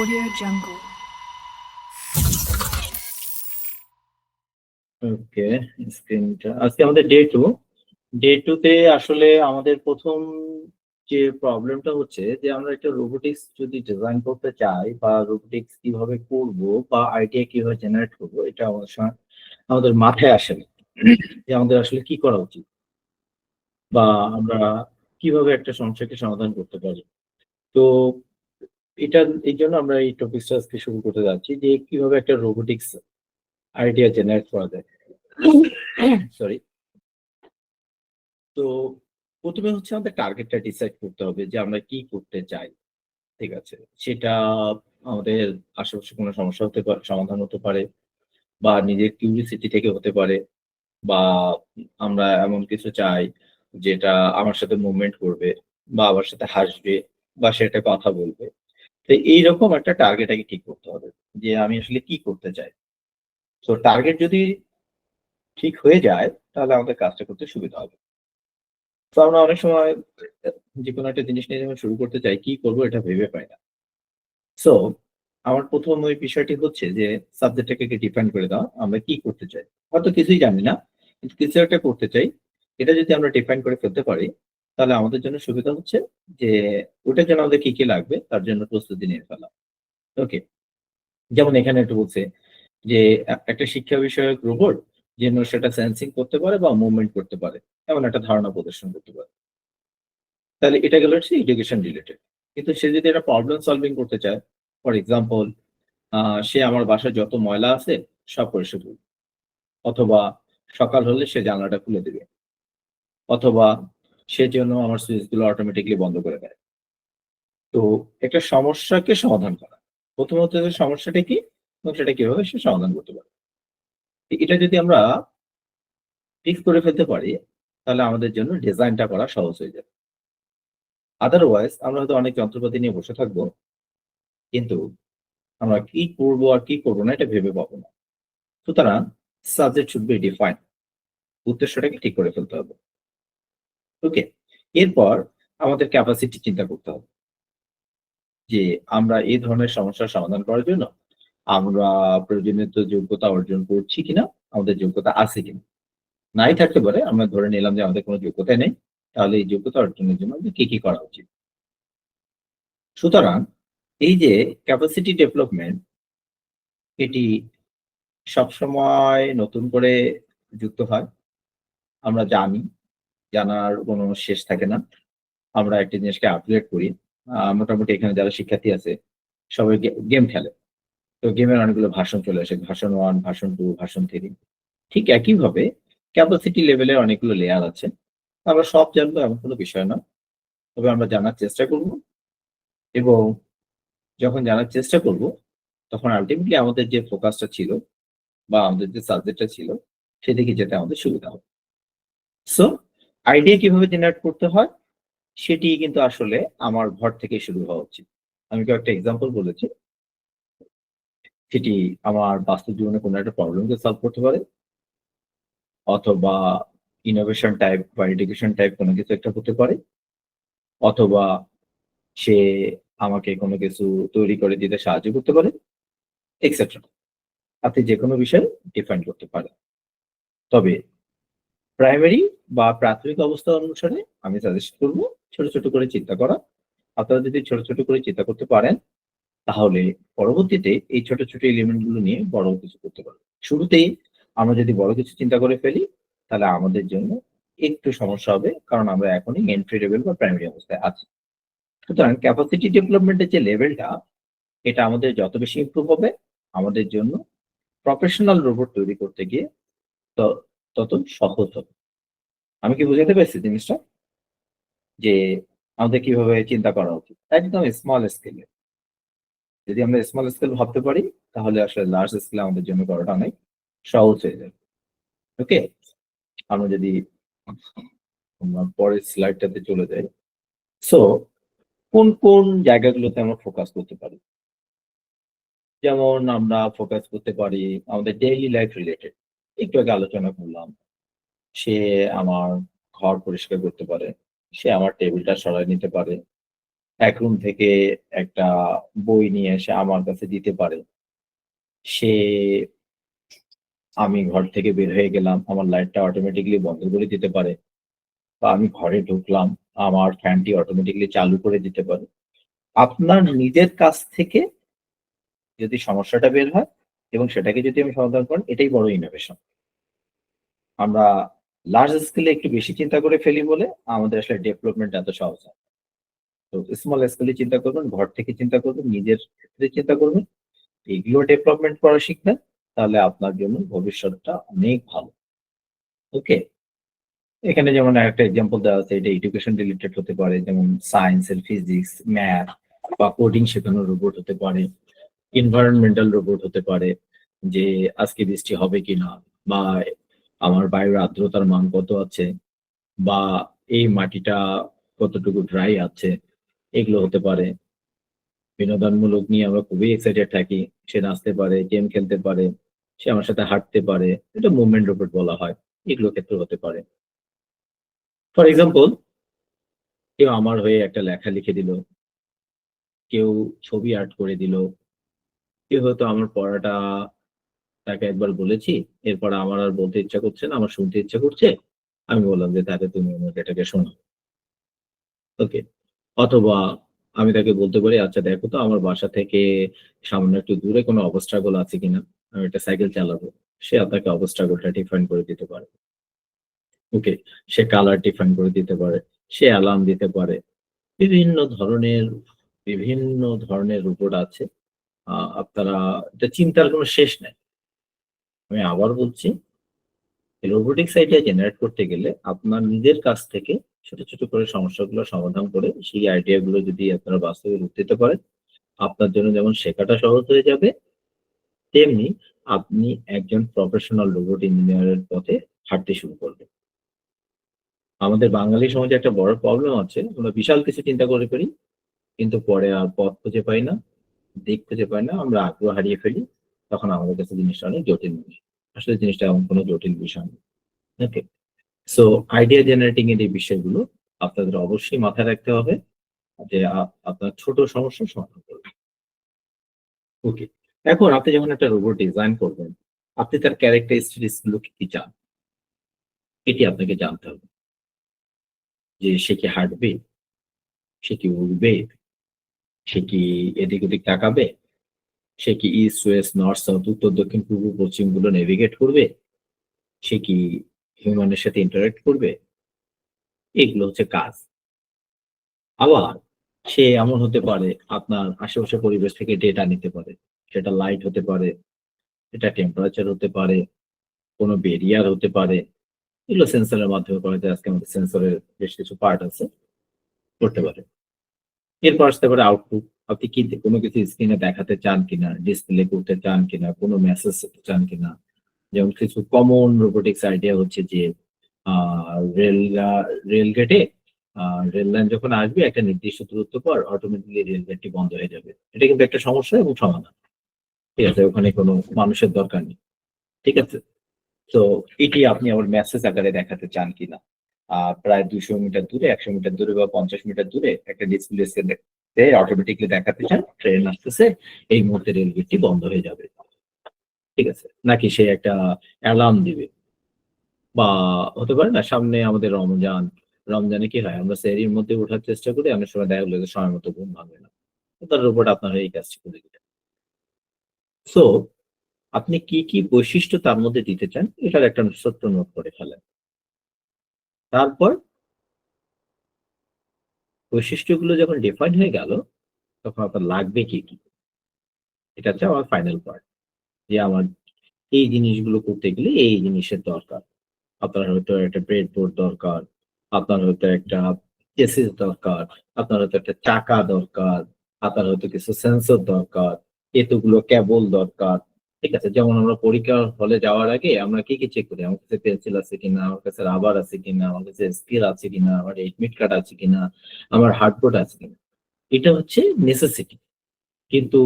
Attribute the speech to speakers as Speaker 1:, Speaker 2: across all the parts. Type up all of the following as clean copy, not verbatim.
Speaker 1: Audio Jungle.
Speaker 2: ওকে, স্ক্রিনটা আজকে আমাদের ডে টুতে আসলে আমাদের প্রথম যে প্রবলেমটা হচ্ছে যে আমরা একটা রোবোটিক্স যদি ডিজাইন করতে চাই বা রোবোটিক্স কিভাবে করব বা আইডিয়া কিভাবে জেনারেট করব এটা আমাদের মাথায় আসে না যে আমাদের আসলে কি করা উচিত বা আমরা কিভাবে একটা সমস্যাকে সমাধান করতে পারি। তো এটা এই জন্য আমরা এই টপিকটা আজকে শুরু করতে যাচ্ছি যে কিভাবে একটা রোবোটিক্স আইডিয়া জেনারেট করা যায়। সরি। তো প্রথমে হচ্ছে আমাদের টার্গেটটা ডিসাইড করতে হবে যে আমরা কি করতে চাই। ঠিক আছে? সেটা আমাদের আশেপাশে কোনো সমস্যা হতে পারে, সমাধান হতে পারে বা নিজের কিউরিওসিটি থেকে হতে পারে বা আমরা এমন কিছু চাই যেটা আমার সাথে মুভমেন্ট করবে বা আমার সাথে হাসবে বা সেটা কথা বলবে। তো এইরকম একটা টার্গেট আগে ঠিক করতে হবে যে আমি আসলে কি করতে চাই। তো টার্গেট যদি ঠিক হয়ে যায় তাহলে আমাদের কাজটা করতে সুবিধা হবে। তো আমরা অনেক সময় যেকোনো একটা জিনিস নিয়ে যখন শুরু করতে চাই, কি করব এটা ভেবে পাই না। সো আমার ১ম ওই বিষয়টি হচ্ছে যে সাবজেক্টটাকে ডিফাইন করে দেওয়া। আমরা কি করতে চাই? হয়তো কিছুই জানি না। কিন্তু কিছু একটা করতে চাই। এটা যদি আমরা ডিফাইন করে ফেলতে পারি, তাহলে আমাদের জন্য সুবিধা হচ্ছে যে ওটার জন্য আমাদের কি লাগবে তার জন্য প্রস্তুতি নিয়ে ফেলা। ওকে? যেমন এখানে একটু বলছে যে একটা শিক্ষা বিষয়ক রোবট যেন সেটা সেন্সিং করতে পারে বা মুভমেন্ট করতে পারে। এমন একটা ধারণা প্রদর্শন করতে পারে। তাহলে এটা গেল হচ্ছে এডুকেশন রিলেটেড। কিন্তু সে যদি একটা প্রবলেম সলভিং করতে চায়, ফর এক্সাম্পল সে আমার বাসায় যত ময়লা আছে সব পরিষ্কার করবে। অথবা সকাল হলে সে জানালাটা খুলে দিবে। অথবা সে যেন আমার সুইচগুলো অটোমেটিক্যালি বন্ধ করে দেয়। তো একটা সমস্যাকে সমাধান করা। প্রথমত হচ্ছে সমস্যাটা কি এবং সেটা কিভাবে সে সমাধান করতে পারে। এটা যদি আমরা ফিক্স করে ফেলতে পারি, তাহলে আমাদের জন্য ডিজাইনটা করা সহজ হয়ে যাবে। আদারওয়াইজ আমরা হয়তো অনেক যন্ত্রপাতি নিয়ে বসে থাকবো। কিন্তু আমরা কি করব আর কি করব না এটা ভেবে পাবো না। সুতরাং সাবজেক্ট শুড বি ডিফাইন্ড। উদ্দেশ্যটাকে ঠিক করে ফেলতে হবে। ওকে? এরপর আমাদের ক্যাপাসিটি চিন্তা করতে হবে। যে আমরা এই ধরনের সমস্যার সমাধান করার জন্য আমরা প্রয়োজনীয় যোগ্যতা অর্জন করছি কিনা, আমাদের যোগ্যতা আছে কিনা। নাই থাকতে পারে আমরা ধরে নিলাম যে আমাদের কোনো যোগ্যতাই নেই। তাহলে এই যোগ্যতা অর্জনের জন্য আমাদের কি করা উচিত? সুতরাং এই যে ক্যাপাসিটি ডেভেলপমেন্ট এটি সবসময় নতুন করে যুক্ত হয়। আমরা জানি, জানার কোনো শেষ থাকে না। আমরা একটা জিনিসকে আপগ্রেড করি। মোটামুটি এখানে যারা শিক্ষার্থী আছে সবাই গেম খেলে। তো গেমের অনেকগুলো ভার্সন চলে আসে। Version 1, version 2, version 3। ঠিক একইভাবে ক্যাপাসিটি লেভেলের অনেকগুলো লেয়ার আছে। আমরা সব জানবো এমন কোনো বিষয় না। তবে আমরা জানার চেষ্টা করব এবং যখন জানার চেষ্টা করব তখন আল্টিমেটলি আমাদের যে ফোকাসটা ছিল বা আমাদের যে সাবজেক্টটা ছিল সেদিকে যেতে আমাদের সুবিধা হবে। সো আইডিয়া কিভাবে জেনারেট করতে হয় সেটি কিন্তু আসলে আমার ঘর থেকে শুরু হওয়া উচিত। আমি কয়েকটা এক্সাম্পল বলেছি। সেটি আমার বাস্তব জীবনে কোনো একটা প্রবলেমকে সলভ করতে পারে অথবা ইনোভেশন টাইপ বা এডুকেশন টাইপ কোনো কিছু একটা হতে পারে অথবা সে আমাকে কোনো কিছু তৈরি করে দিতে সাহায্য করতে পারে এক্সেট্রা। আপনি যেকোনো বিষয় ডিফাইন করতে পারেন। তবে প্রাইমারি বা প্রাথমিক অবস্থা অনুসারে আমি সাজেস্ট করব ছোট, ছোট করে চিন্তা করা। আপনারা যদি ছোট, ছোট করে চিন্তা করতে পারেন তাহলে পরবর্তীতে এই ছোট, ছোট এলিমেন্ট গুলো নিয়ে বড় কিছু করতে পারবো। শুরুতেই আমরা যদি বড় কিছু চিন্তা করে ফেলি, তাহলে আমাদের জন্য একটু সমস্যা হবে। কারণ আমরা এখনই এন্ট্রি লেভেল বা প্রাইমারি অবস্থায় আছি। সুতরাং ক্যাপাসিটি ডেভেলপমেন্টের যে লেভেলটা, এটা আমাদের যত বেশি ইমপ্রুভ হবে, আমাদের জন্য প্রফেশনাল রোবট তৈরি করতে গিয়ে ত তত সহজ হবে। আমি কি বুঝাতে পেরেছি জিনিসটা? যে আমাদের কিভাবে চিন্তা করা উচিত? একদম স্মল স্কেলে। যদি আমরা স্মল স্কেল ভাবতে পারি তাহলে আসলে লার্জ স্কেলে আমাদের জন্য করাটা অনেক সহজ হয়ে যাবে। ওকে? আমরা যদি আমরা পরের স্লাইডটাতে চলে যাই। সো কোন জায়গাগুলোতে আমরা ফোকাস করতে পারি? যেমন আমরা ফোকাস করতে পারি আমাদের ডেইলি লাইফ রিলেটেড। একটু আগে আলোচনা করলাম। সে আমার ঘর পরিষ্কার করতে পারে। সে আমার টেবিলটা সরায় নিতে পারে। এক রুম থেকে একটা বই নিয়ে এসে আমার কাছে দিতে পারে। সে আমি ঘর থেকে বের হয়ে গেলাম, আমার লাইটটা অটোমেটিক্যালি বন্ধ করে দিতে পারে, বা আমি ঘরে ঢুকলাম, আমার ফ্যানটি অটোমেটিক্যালি চালু করে দিতে পারে। আপনার নিজের কাছ থেকে যদি সমস্যাটা বের হয় এবং সেটাকে যদি আমি সমাধান করি, এটাই বড় ইনোভেশন। আমরা লার্জ স্কেলে একটু বেশি চিন্তা করে ফেলি বলে আমাদের আসলে ডেভেলপমেন্ট এত সহজ হয়। তো স্মল স্কেলে চিন্তা করবেন, ঘর থেকে চিন্তা করবেন, নিজের ক্ষেত্রে চিন্তা করবেন। এগুলো ডেভেলপমেন্ট করা শিখবেন, তাহলে আপনার জন্য ভবিষ্যৎটা অনেক ভালো। ওকে? এখানে যেমন একটা এক্সাম্পল দেওয়া আছে, এটা এডুকেশন রিলেটেড হতে পারে, যেমন সায়েন্স এর ফিজিক্স, ম্যাথ বা কোডিং শেখানোর রোবট হতে পারে, এনভায়রনমেন্টাল রোবট হতে পারে, যে আজকে বৃষ্টি হবে কিনা, বা আমার বায়ুর আর্দ্রতার মান কত আছে, বা এই মাটিটা কতটুকু ড্রাই আছে, এগুলো হতে পারে। বিনোদনমূলক নিয়ে আমরা খুবই এক্সাইটেড থাকি। সে নাচতে পারে, গেম খেলতে পারে, সে আমার সাথে হাঁটতে পারে। এটা মুভমেন্ট রোবট বলা হয়। এগুলো ক্ষেত্রে হতে পারে। ফর এক্সাম্পল, কেউ আমার হয়ে একটা লেখা লিখে দিল, কেউ ছবি আর্ট করে দিল, কেউ হয়তো আমার পড়াটা তাকে একবার বলেছি, এরপর আমার আর বলতে ইচ্ছা করছে না, আমার শুনতে ইচ্ছা করছে। আমি বললাম যে, "তাকে তুমি আমাকে এটাকে শোনাও।" ওকে? অথবা আমি তাকে বলতে পারি, "আচ্ছা দেখো তো আমার বাসা থেকে সামান্য একটু দূরে কোনো অবস্ট্রাগল আছে কিনা? আমি একটা সাইকেল চালাবো।" সে আপনাকে অবস্ট্রাগলটা ডিফাইন করে দিতে পারে। ওকে? সে কালার ডিফাইন করে দিতে পারে। সে অ্যালার্ম দিতে পারে। বিভিন্ন ধরনের বিভিন্ন ধরনের রোবট আছে। আপনারা এটা চিন্তার কোনো শেষ নাই। আমি আবার বলছি, রোবোটিক্স আইডিয়া জেনারেট করতে গেলে আপনার নিজের কাছ থেকে ছোট, ছোট করে সমস্যাগুলো সমাধান করে সেই আইডিয়া গুলো যদি আপনারা বাস্তবে রূপ দিতে পারেন, আপনার জন্য যেমন শেখাটা সহজ হয়ে যাবে, তেমনি আপনি একজন প্রফেশনাল রোবট ইঞ্জিনিয়ারের পথে হাঁটতে শুরু করবেন। আমাদের বাঙালি সমাজে একটা বড় প্রবলেম আছে। আমরা বিশাল কিছু চিন্তা করে ফেলি, কিন্তু পরে আর পথ খুঁজে পাই না, দিক খুঁজে পাই না। আমরা আগ্রহ হারিয়ে ফেলি। তখন আমাদের কাছে জিনিসটা অনেক জটিল মনে হয়। আসলে জিনিসটা এমন কোনো জটিল বিষয় না। ওকে? সো আইডিয়া জেনারেটিং এর এই বিষয়গুলো আপনাদের অবশ্যই মাথায় রাখতে হবে, যে আপনার ছোট সমস্যার সমাধান করবেন। ওকে। এখন আপনি যখন একটা রোবট ডিজাইন করবেন, আপনি তার ক্যারেক্টারিস্টিক্স গুলো কি, কি চান? এটি আপনাকে জানতে হবে। যে সে কি হাঁটবে? সে কি উড়বে? সে কি এদিক ওদিক তাকাবে? সে কি ইস্ট, ওয়েস্ট, নর্থ, সাউথ, উত্তর, দক্ষিণ, পূর্ব, পশ্চিম গুলো নেভিগেট করবে? সে কি হিউম্যানের সাথে ইন্টারেক্ট করবে? এগুলো হচ্ছে কাজ। আবার সে এমন হতে পারে, আপনার আশেপাশের পরিবেশ থেকে ডেটা নিতে পারে। সেটা লাইট হতে পারে, এটা টেম্পারেচার হতে পারে, কোনো বেরিয়ার হতে পারে। এগুলো সেন্সরের মাধ্যমে করা যায়। আজকে আমাদের সেন্সরের বেশ কিছু পার্ট আছে, করতে পারে। এরপর আসতে পারে আউটপুট। আপনি কি কোনো কিছু স্ক্রিনে দেখাতে চান কিনা, ডিসপ্লে করতে চান কিনা, কোনো মেসেজ চান কিনা। যেমন কিছু কমন রোবোটিক্স আইডিয়া হচ্ছে যে, আ রেল আ রেল গেটে রেল লাইন যখন আসবে একটা নির্দিষ্ট দূরত্ব পর অটোমেটিক্যালি রেল গেটটি বন্ধ হয়ে যাবে। এটা কিন্তু একটা সমস্যা এবং সমাধান। ঠিক আছে? ওখানে কোনো মানুষের দরকার নেই। ঠিক আছে? তো এটি আপনি আবার মেসেজ আকারে দেখাতে চান কিনা। প্রায় ২০০ মিটার দূরে, ১০০ মিটার দূরে বা ৫০ মিটার দূরে একটা ডিসপ্লে তে অটোমেটিক্যালি দেখাতে চান, ট্রেন আসতেছে, এই মুহূর্তে রেল গেটটি বন্ধ হয়ে যাবে। ঠিক আছে? নাকি সে একটা অ্যালার্ম দিবে, বা হতে পারে না সামনে আমাদের রমজান। রমজানে কি হয়? আমরা সেহরির মধ্যে ওঠার চেষ্টা করি, অনেক সময় দেখা গেল যে সময় মতো ঘুম ভাঙে না। তো তার রোবট আপনার এই কাজটি করে দিবে। সো আপনি কি, কি বৈশিষ্ট্য তার মধ্যে দিতে চান এটার একটা ছোট্ট নোট করে ফেলেন। তারপর বৈশিষ্ট্যগুলো যখন ডিফাইন হয়ে গেল, তখন আপনার লাগবে কি, কি? এটা হচ্ছে আমার ফাইনাল পার্ট। যে আমার এই জিনিসগুলো করতে গেলে এই জিনিসের দরকার। আপনার হয়তো একটা ব্রেডবোর্ড দরকার, আপনার হয়তো একটা চেসিস দরকার, আপনার হয়তো একটা চাকা দরকার, আপনার হয়তো কিছু সেন্সর দরকার, এতগুলো কেবল দরকার। ঠিক আছে? যেমন আমরা পরীক্ষার হলে যাওয়ার আগে আমরা কি, কি চেক করি? আমার কাছে পেন্সিল আছে কিনা, আমার কাছে রাবার আছে কিনা, আমার কাছে স্কেল আছে কিনা, আমার এডমিট কার্ড আছে কিনা, আমার হার্ডবোর্ড আছে কিনা। এটা হচ্ছে নেসেসিটি। কিন্তু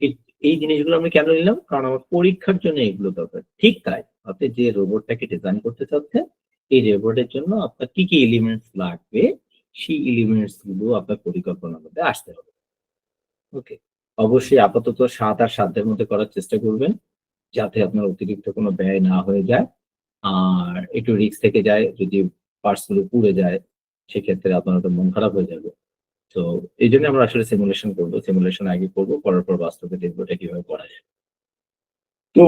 Speaker 2: এ এই জিনিসগুলো আমি কেন নিলাম? কারণ আমার পরীক্ষার জন্য এগুলো দরকার। ঠিক তাই। আপনি যে রোবটটাকে ডিজাইন করতে চাচ্ছেন, এই রোবটের জন্য আপনার কি, কি এলিমেন্টস লাগবে, সেই এলিমেন্টস গুলো আপনার পরিকল্পনার মধ্যে আসতে হবে। ওকে, অবশ্যই আপাতত ৭ আর ৭ মধ্যে করার চেষ্টা করবেন, যাতে আপনার অতিরিক্ত কোনো ব্যয় না হয়ে যায়। আর একটু রিস্ক থেকে যায়, যদি পার্টস গুলো পুড়ে যায়, সেক্ষেত্রে আপনার তো মন খারাপ হয়ে যাবে। তো এইজন্য আমরা আসলে সিমুলেশন করব। সিমুলেশন আগে করব, করার পর বাস্তবে দেখব এটা কিভাবে করা যায়। তো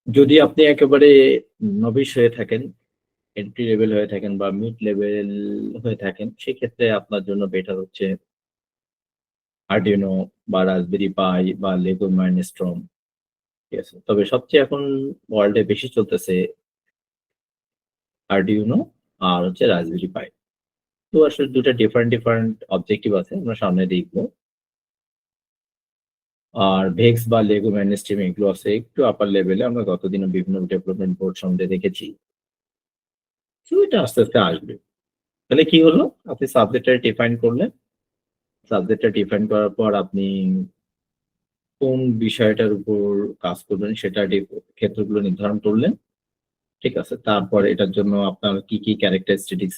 Speaker 2: যদি আপনি একেবারে নবিশ হয়ে থাকেন, এন্ট্রি লেভেল হয়ে থাকেন বা মিড লেভেল হয়ে থাকেন, সেক্ষেত্রে আপনার জন্য বেটার হচ্ছে Arduino বা Raspberry Pi বা Lego Mindstorm। ঠিক আছে? তবে সবচেয়ে এখন ওয়ার্ল্ডে বেশি চলতেছে Arduino আর হচ্ছে Raspberry Pi। তো আসলে ২ টা ডিফারেন্ট অবজেক্টিভ আছে। আমরা সামনে দেখব। আর VEX বা Lego Mindstorm এগুলো আছে একটু আপার লেভেলে। আমরা গতদিনও বিভিন্ন ডেভেলপমেন্ট বোর্ড সম্বন্ধে দেখেছি। তো এটা আস্তে আসবে। তাহলে কি হলো? আপনি সাবজেক্টটা ডিফাইন করলেন। সাবজেক্টটা ডিফাইন করার পর আপনি কোন বিষয়টার উপর কাজ করবেন সেটা ক্ষেত্রগুলো নির্ধারণ করলেন। ঠিক আছে? তারপর এটার জন্য আপনার কি ক্যারেক্টারিস্টিক্স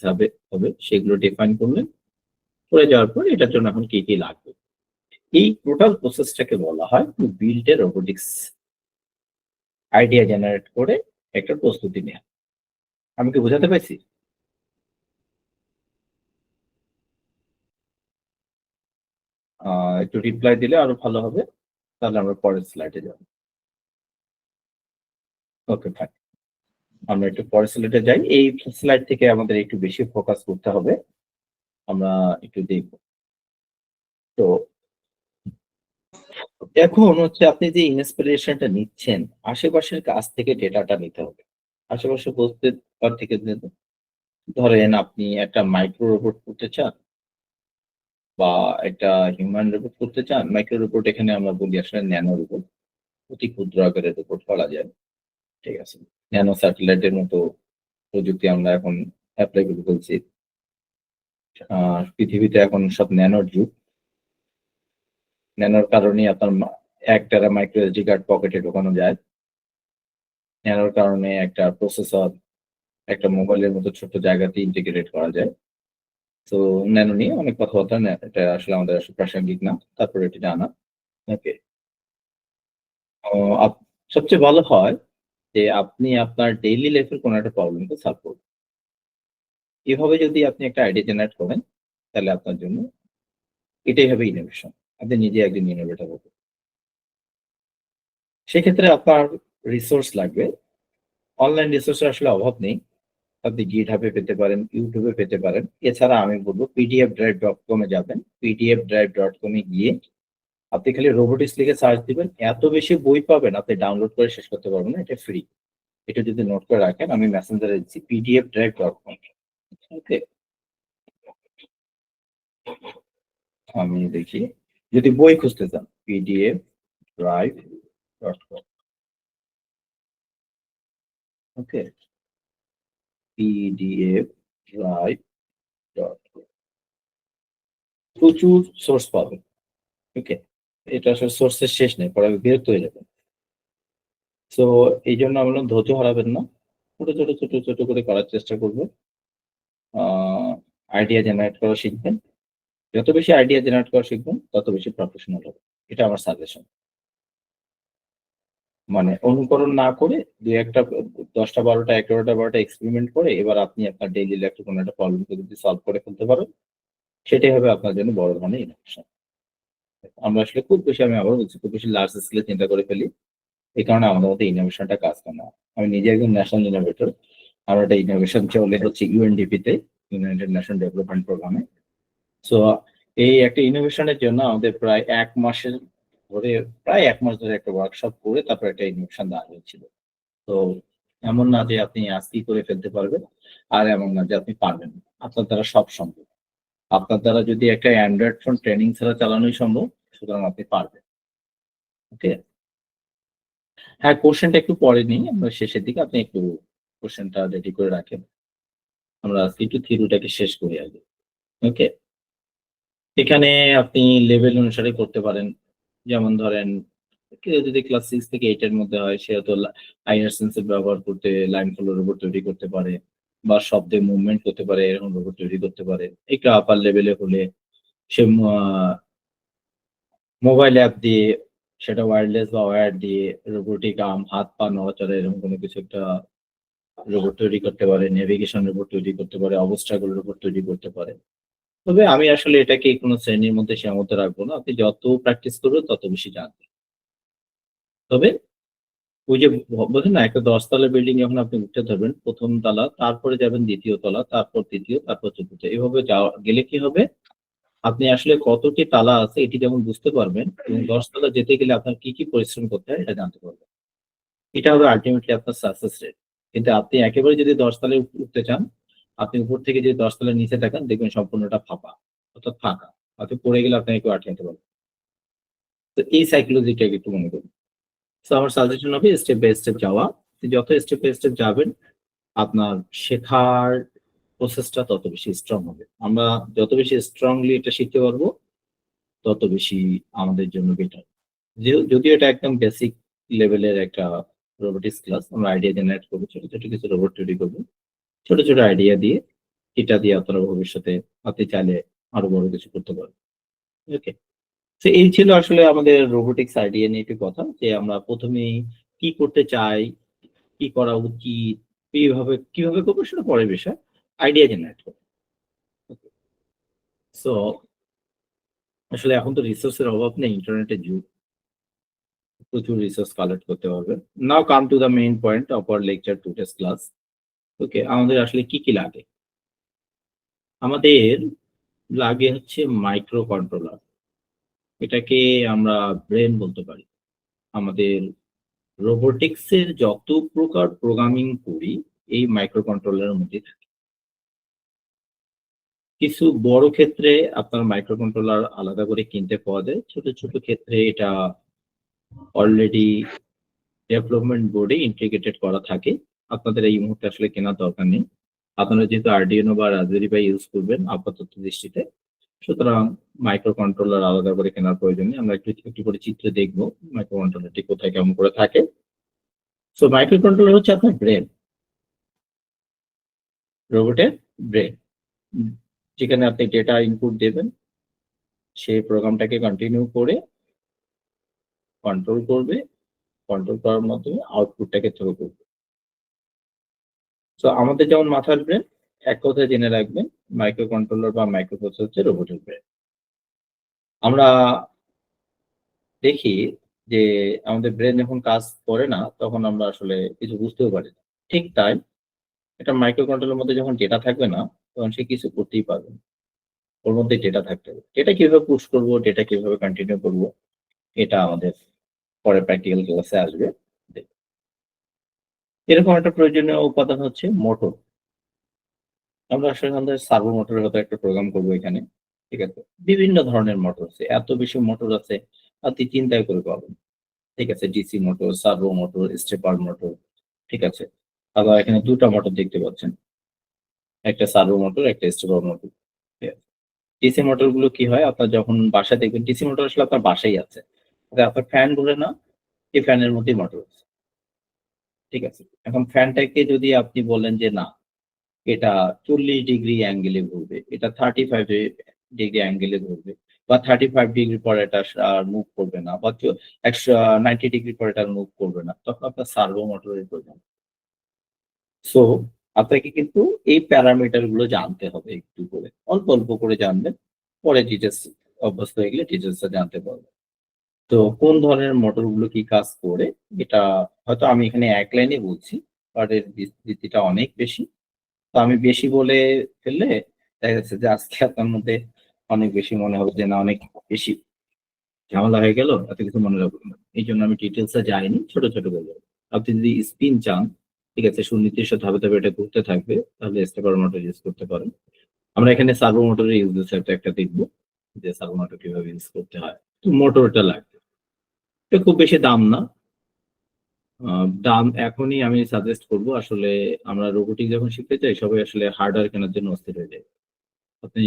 Speaker 2: হবে সেগুলো ডিফাইন করলেন। করে যাওয়ার পর এটার জন্য এখন কি লাগবে। এই টোটাল প্রসেসটাকে বলা হয় to build a robotics. Idea generate করে একটা প্রস্তুতি নেয়া। আমি কি বোঝাতে পারছি? একটু রিপ্লাই দিলে আরো ভালো হবে। তাহলে আমরা পরের স্লাইডে যাব। ওকে, ফাইন। আমরা একটু পরের স্লাইডে যাই। এই স্লাইড থেকে আমাদের একটু বেশি ফোকাস করতে হবে। আমরা একটু দেখব। তো এখন হচ্ছে আপনি যে ইন্সপিরেশনটা নিচ্ছেন, আশেপাশের কাছ থেকে ডেটাটা নিতে হবে। আশেপাশে বলতে থেকে ধরেন আপনি একটা মাইক্রো রোবট করতে চান বা একটা হিউম্যান রোবট করতে চান। মাইক্রো রোবট এখানে আমরা বলি আসলে ন্যানো রোবট। অতি ক্ষুদ্র আকারের রোবট বলা যায়। ঠিক আছে? ন্যানো স্যাটেলাইটের মতো প্রযুক্তি আমরা এখন এপ্লাই করে ফেলছি। পৃথিবীতে এখন সব ন্যানোর যুগ। ন্যানোর কারণেই আপনার ১ টেরা মাইক্রো এসডি কার্ড পকেটে ঢোকানো যায়। ন্যানোর কারণে একটা প্রসেসর একটা মোবাইলের মতো ছোট্ট জায়গাতে ইন্টিগ্রেট করা যায়। তো ন্যানো নিয়ে অনেক কথাবার্তা এটা আসলে আমাদের আসলে প্রাসঙ্গিক না। তারপরে এটা জানা। ওকে। অ আপ সবচেয়ে ভালো হয় যে আপনি আপনার ডেইলি লাইফ এর কোনো একটা প্রবলেমকে সলভ করবেন। এভাবে যদি আপনি একটা আইডিয়া জেনারেট করেন, তাহলে আপনার জন্য এটাই হবে ইনোভেশন। আপনি নিজে একজন ইনোভেটর হবেন। সেক্ষেত্রে আপনার রিসোর্স লাগবে। অনলাইন রিসোর্সের আসলে অভাব নেই। আপনি GitHub এ পেতে পারেন, YouTube এ পেতে পারেন। এছাড়া আমি বলব pdfdrive.com এ যাবেন। pdfdrive.com এ গিয়ে আপনি খালি রোবোটিক্স লিখে সার্চ দিবেন। এত বেশি বই পাবেন আপনি ডাউনলোড করে শেষ করতে পারবেন না। এটা ফ্রি। এটা যদি নোট করে রাখেন, আমি মেসেঞ্জারে দিচ্ছি pdfdrive.com। ওকে? আমি দেখি। যদি বই খুঁজতে চান pdfdrive.com। ওকে? pdfdrive.com। প্রচুর সোর্স পাবেন। ওকে? এটা আসলে সোর্সের শেষ নেই। পরে আমি বিরক্ত হয়ে যাবেন। সো এইজন্য আমি বললাম ধৈর্য হারাবেন না। ছোট করে করার চেষ্টা করবেন। আ আইডিয়া জেনারেট করা শিখবেন। যত বেশি আইডিয়া জেনারেট করা শিখবেন, তত বেশি প্রফেশনাল হবেন। এটা আমার সাজেশন। মানে অনুকরণ না করে ২-১ টা ১০ টা ১২ টা ১১ টা ১২ টা এক্সপেরিমেন্ট করে এবার আপনি আপনার ডেইলি লাইফে কোনো একটা প্রবলেমকে যদি সলভ করে ফেলতে পারেন, সেটাই হবে আপনার জন্য বড় ধরনের ইনোভেশন। আমরা আসলে খুব বেশি, আমি আবারও বলছি, খুব বেশি লার্জ স্কেলে চিন্তা করে ফেলি। এই কারণে আমাদের মধ্যে ইনোভেশনটা কাজ করে না। আমি নিজে একজন ন্যাশনাল ইনোভেটর। আমার একটা ইনোভেশন চলে হচ্ছে UNDP তে, ইউনাইটেড নেশন ডেভেলপমেন্ট প্রোগ্রামে। সো এই একটা ইনোভেশনের জন্য আমাদের প্রায় ১ মাসের ধরে প্রায় ১ মাস ধরে একটা ওয়ার্কশপ করে তারপর একটা ইনোভেশন দেওয়া হয়েছিল। তো এমন না যে আপনি আজকেই করে ফেলতে পারবেন, আর এমন না যে আপনি পারবেন না। আপনার দ্বারা সব সম্ভব। আপনার দ্বারা যদি একটা অ্যান্ড্রয়েড ফোন ট্রেনিং ছাড়া চালানোই সম্ভব, সুতরাং আপনি পারবেন। ওকে? হ্যাঁ, কোশ্চেনটা একটু পরে নিই। আমরা শেষের দিকে আপনি একটু কোশ্চেনটা রেডি করে রাখেন। আমরা আজকে একটু থিওরিটাকে শেষ করি আগে। ওকে? এখানে আপনি লেভেল অনুসারে করতে পারেন। যেমন ধরেন কেউ যদি ক্লাস 6 থেকে 8 এর মধ্যে হয়, সে হয়তো আইআর সেন্সর ব্যবহার করতে লাইন ফলো রোবট তৈরি করতে পারে। বা শব্দে মুভমেন্ট করতে পারে এরকম রোবট তৈরি করতে পারে। একটু আপার লেভেলে হলে সে মোবাইল অ্যাপ দিয়ে, সেটা ওয়্যারলেস বা ওয়্যার দিয়ে রোবোটিক আর্ম, হাত পা নড়াচড়া এরকম কোনো কিছু একটা রোবট তৈরি করতে পারে, নেভিগেশন রোবট তৈরি করতে পারে, অবস্ট্রাকল রোবট তৈরি করতে পারে। তবে আমি আসলে এটাকে কোনো শ্রেণীর মধ্যে সীমাবদ্ধ রাখবো না। আপনি যত প্র্যাকটিস করবেন তত বেশি জানবেন। তবে ওই যে বলছেন না, একটা 10 তলা বিল্ডিং যখন আপনি উঠতে ধরবেন, ১ম তলা, তারপরে যাবেন ২য় তলা, তারপর ৩য়, তারপর ৪র্থ। এভাবে গেলে কি হবে? আপনি আসলে কতটি তালা আছে এটি যেমন বুঝতে পারবেন, এবং ১০ তলা যেতে গেলে আপনার কি, কি পরিশ্রম করতে হয় এটা জানতে পারবেন। এটা হবে আল্টিমেটলি আপনার সাকসেস রেট। কিন্তু আপনি একেবারে যদি ১০ তলায় উঠতে চান, আপনি উপর থেকে যদি ১০ তলার নিচে তাকান দেখবেন সম্পূর্ণটা ফাঁপা, অর্থাৎ ফাঁকা। আপনি পড়ে গেলে আপনাকে কেউ আটকাতে পারবে না। তো এই সাইকোলজিটাকে একটু মনে করুন। সো আমার সাজেশন হবে স্টেপ বাই স্টেপ যাওয়া। যত স্টেপ বাই স্টেপ যাবেন, আপনার শেখার প্রসেসটা তত বেশি স্ট্রং হবে। আমরা যত বেশি স্ট্রংলি এটা শিখতে পারবো, তত বেশি আমাদের জন্য বেটার। যদিও এটা একদম বেসিক লেভেলের একটা রোবোটিক্স ক্লাস, আমরা আইডিয়া জেনারেট করবো, ছোট ছোট কিছু রোবট তৈরি করবো, ছোট ছোট আইডিয়া দিয়ে। এটা দিয়ে আপনারা ভবিষ্যতে আপনি চাইলে আরো বড় কিছু করতে পারবেন। ওকে, তো এই ছিল আসলে আমাদের রোবোটিক্স আইডিয়া নিয়ে একটু কথা, যে আমরা প্রথমেই কি করতে চাই, কি করা উচিত, কিভাবে করবো সেটা পরের বিষয়। আইডিয়া জেনারেট করবো। সো আসলে এখন তো রিসোর্সের অভাব নেই, ইন্টারনেটের যুগ, প্রচুর রিসোর্স কালেক্ট করতে হবে। Now come to the main point of our lecture today's class. Okay, আমাদের আসলে কি কি লাগে? আমাদের লাগে হচ্ছে মাইক্রো কন্ট্রোলার। এটাকে আমরা ব্রেন বলতে পারি। আমাদের রোবোটিক্স এর যত প্রকার প্রোগ্রামিং করি এই মাইক্রো কন্ট্রোলারের মধ্যে থাকে। কিছু বড় ক্ষেত্রে আপনার মাইক্রো কন্ট্রোলার আলাদা করে কিনতে পাওয়া যায়, ছোট ছোট ক্ষেত্রে এটা অলরেডি ডেভেলপমেন্ট বোর্ডে ইন্টিগ্রেটেড করা থাকে। আপনাদের এই মুহূর্তে আসলে কেনার দরকার নেই। আপনারা যেহেতু আরডিএনও বা রাজবেরি পাই ইউজ করবেন আপাতত দৃষ্টিতে, সুতরাং মাইক্রো কন্ট্রোলার আলাদা করে কেনার প্রয়োজন নেই। আমরা একটু একটু করে চিত্র দেখবো মাইক্রো কন্ট্রোলারটি কোথায় কেমন করে থাকে। সো মাইক্রো কন্ট্রোলার হচ্ছে আপনার ব্রেন, রোবটের ব্রেন, যেখানে আপনি ডেটা ইনপুট দেবেন, সেই প্রোগ্রামটাকে কন্টিনিউ করে কন্ট্রোল করবে, কন্ট্রোল করার মাধ্যমে আউটপুটটাকে থ্রো করবে। সো আমাদের যেমন মাথার ব্রেন, এক কথায় জেনে রাখবেন মাইক্রো কন্ট্রোলার বা মাইক্রো প্রসেসর হচ্ছে রোবটের ব্রেন। আমরা দেখি যে আমাদের ব্রেন যখন কাজ করে না তখন আমরা আসলে কিছু বুঝতেও পারি না। ঠিক তাই একটা মাইক্রো কন্ট্রোলারের মধ্যে যখন ডেটা থাকবে না, তখন সে কিছু করতেই পারবে না। ওর মধ্যে ডেটা থাকতে হবে। ডেটা কিভাবে পুশ করবো, ডেটা কিভাবে কন্টিনিউ করবো, এটা আমাদের পরে প্র্যাকটিক্যাল ক্লাসে আসবে। এরকম একটা প্রয়োজনীয় উপাদান হচ্ছে মোটর। আমরা আসলে আমাদের সার্ভো মোটরের হয়তো একটা প্রোগ্রাম করবো এখানে। ঠিক আছে? বিভিন্ন ধরনের মোটর আছে। এত বেশি মোটর আছে, আপনি চিন্তাই করে পাবেন। ঠিক আছে? DC motor, servo motor, stepper motor. ঠিক আছে? আবার এখানে ২ টা মোটর দেখতে পাচ্ছেন। একটা সার্ভো মোটর, একটা স্টেপার মোটর। ঠিক আছে? ডিসি মোটর গুলো কি হয়? আপনার যখন বাসায় দেখবেন ডিসি মোটর আসলে আপনার বাসায় আছে। আপনার ফ্যান ঘুরে না? এই ফ্যানের মধ্যেই মোটর আছে। ঠিক আছে? এখন ফ্যানটাকে যদি আপনি বলেন যে না, এটা ৪০ ডিগ্রি অ্যাঙ্গেলে ঘুরবে, এটা 35 ডিগ্রি অ্যাঙ্গেলে ঘুরবে, বা 35 ডিগ্রি পরে এটা আর মুভ করবে না, বা 90 ডিগ্রি পরে এটা মুভ করবে না, তখন আপনার সার্ভো মোটরের প্রয়োজন। সো আপনাকে কিন্তু এই প্যারামিটার গুলো জানতে হবে একটু করে, অল্প অল্প করে জানবেন। পরে ডিটেলস অভ্যস্ত হয়ে গেলে ডিটেলসটা জানতে পারবেন। তো কোন ধরনের মোটর গুলো কি কাজ করে, এটা হয়তো আমি এখানে এক লাইনে বলছি, বাট এর বিস্তৃতিটা অনেক বেশি। তো আমি বেশি বলে ফেললে দেখা যাচ্ছে যে আজকে আপনার মধ্যে অনেক বেশি মনে হবে যে না, অনেক বেশি ঝামেলা হয়ে গেল, এত কিছু মনে রাখবো না। এই জন্য আমি ডিটেলসে যাইনি, ছোট ছোট বলবো। আপনি যদি স্পিন চান, ঠিক আছে, সুনির্দিষ্ট ধাপে ধাপে এটা ঘুরতে থাকবে, তাহলে স্টেপার মোটর ইউজ করতে পারেন। আমরা এখানে সার্ভো মোটরের ইউজেস একটা দেখবো, যে সার্ভো মোটর কিভাবে ইউজ করতে হয়। তো মোটরটা লাগবে, এটা খুব বেশি দাম না। দাম এখনই আমি সাজেস্ট করব আসলে, আমরা রোবোটিক যখন শিখতে চাই সবাই আসলে হার্ডওয়্যার কেনার জন্য অস্থির হয়ে যায়। আপনি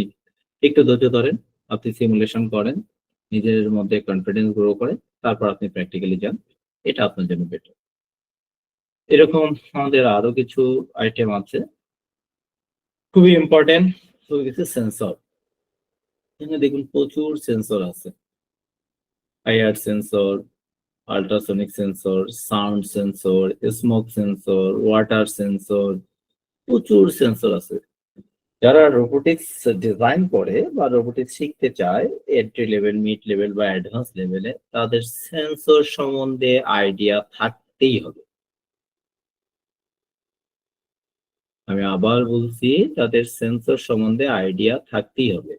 Speaker 2: একটু ধৈর্য ধরেন, আপনি সিমুলেশন করেন, নিজের মধ্যে কনফিডেন্স গ্রো করেন, তারপর আপনি প্র্যাকটিক্যালি যান। এটা আপনার জন্য বেটার। এরকম আমাদের আরো কিছু আইটেম আছে। খুবই ইম্পর্টেন্ট হয়ে গেছে সেন্সর। এখানে দেখুন প্রচুর সেন্সর আছে, IR sensor, ultrasonic sensor, sound sensor, smoke sensor, water sensor, প্রচুর সেন্সর আছে। যারা রোবোটিক্স ডিজাইন করে বা রোবোটিক্স শিখতে চায় এন্ট্রি লেভেল, মিড লেভেল বা অ্যাডভান্স লেভেলে, তাদের সেন্সর সম্বন্ধে আইডিয়া থাকতেই হবে। আমি আবার বলছি, তাদের সেন্সর সম্বন্ধে আইডিয়া থাকতেই হবে।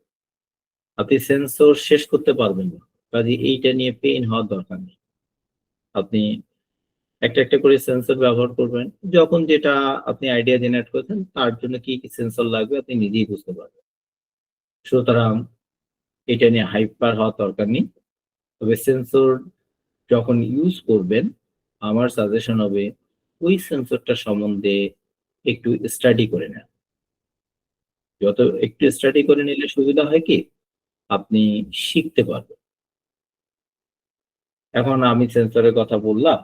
Speaker 2: আপনি সেন্সর শেষ করতে পারবেন না, কাজে এইটা নিয়ে পেইন হওয়ার দরকার নেই। আপনি একটা একটা করে সেন্সর ব্যবহার করবেন, যখন যেটা আপনি আইডিয়া জেনারেট করেছেন তার জন্য কি কি সেন্সর লাগবে আপনি নিজেই বুঝতে পারবেন। সুতরাং এটা নিয়ে হাইপার হওয়ার দরকার নেই। তবে সেন্সর যখন ইউজ করবেন, আমার সাজেশন হবে ওই সেন্সরটা সম্বন্ধে একটু স্টাডি করে নেন। যত একটু স্টাডি করে নিলে সুবিধা হয় কি, আপনি শিখতে পারবেন। এখন আমি সেন্সরের কথা বললাম,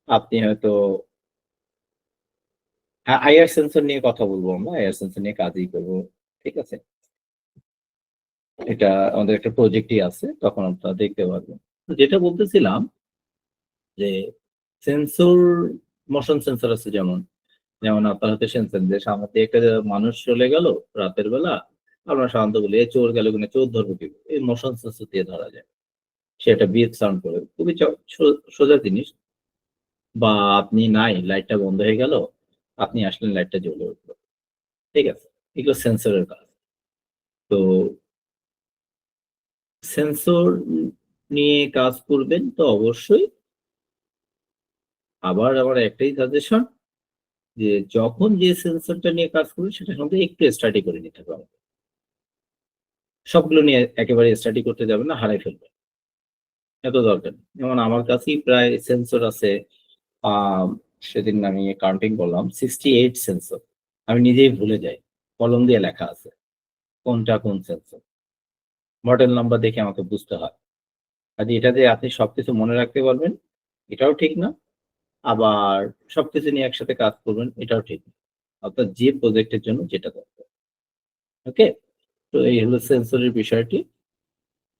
Speaker 2: আপনি হয়তো আইআর সেন্সর নিয়ে কথা বলবো, আমরা আইআর সেন্সর নিয়ে কাজই করবো, ঠিক আছে? এটা আমাদের একটা প্রজেক্টই আছে, তখন আপনারা দেখতে পারবেন। যেটা বলতেছিলাম যে সেন্সর, মোশন সেন্সর আছে, যেমন যেমন আপনার হাতে শুনছেন যে সামনে দিয়ে একটা মানুষ চলে গেল রাতের বেলা, আমরা সাধারণত বলি এই চোর গেল কিনা, চোর ধরবো কি, এই মোশন সেন্সর দিয়ে ধরা যায়। সেটা বিপ সাউন্ড করে, খুবই সোজা জিনিস। বা আপনি নাই, লাইটটা বন্ধ হয়ে গেল, আপনি আসলেন, লাইটটা জ্বলে উঠলো, ঠিক আছে? এগুলো সেন্সরের কাজ। তো সেন্সর নিয়ে কাজ করবেন তো অবশ্যই। আবার আমার একটাই সাজেশন, যে যখন যে সেন্সরটা নিয়ে কাজ করবেন সেটা সম্বন্ধে একটু স্টাডি করে নিতে হবে। সবগুলো নিয়ে একেবারে স্টাডি করতে যাবেন না, হারাই ফেলবেন, এত দরকার নেই। যেমন আমার কাছেই প্রায় সেন্সর আছে, আহ সেদিন আমি কাউন্টিং করলাম 68 সেন্সর। আমি নিজেই ভুলে যাই, কলম দিয়ে লেখা আছে কোনটা কোন সেন্সর, মডেল নাম্বার দেখে আমাকে বুঝতে হয়। কাজে এটা যে আপনি সবকিছু মনে রাখতে পারবেন এটাও ঠিক না, আবার সবকিছু নিয়ে একসাথে কাজ করবেন এটাও ঠিক না। আপনার যে প্রজেক্টের জন্য যেটা দরকার। ওকে, তো এই হলো সেন্সরের বিষয়টি।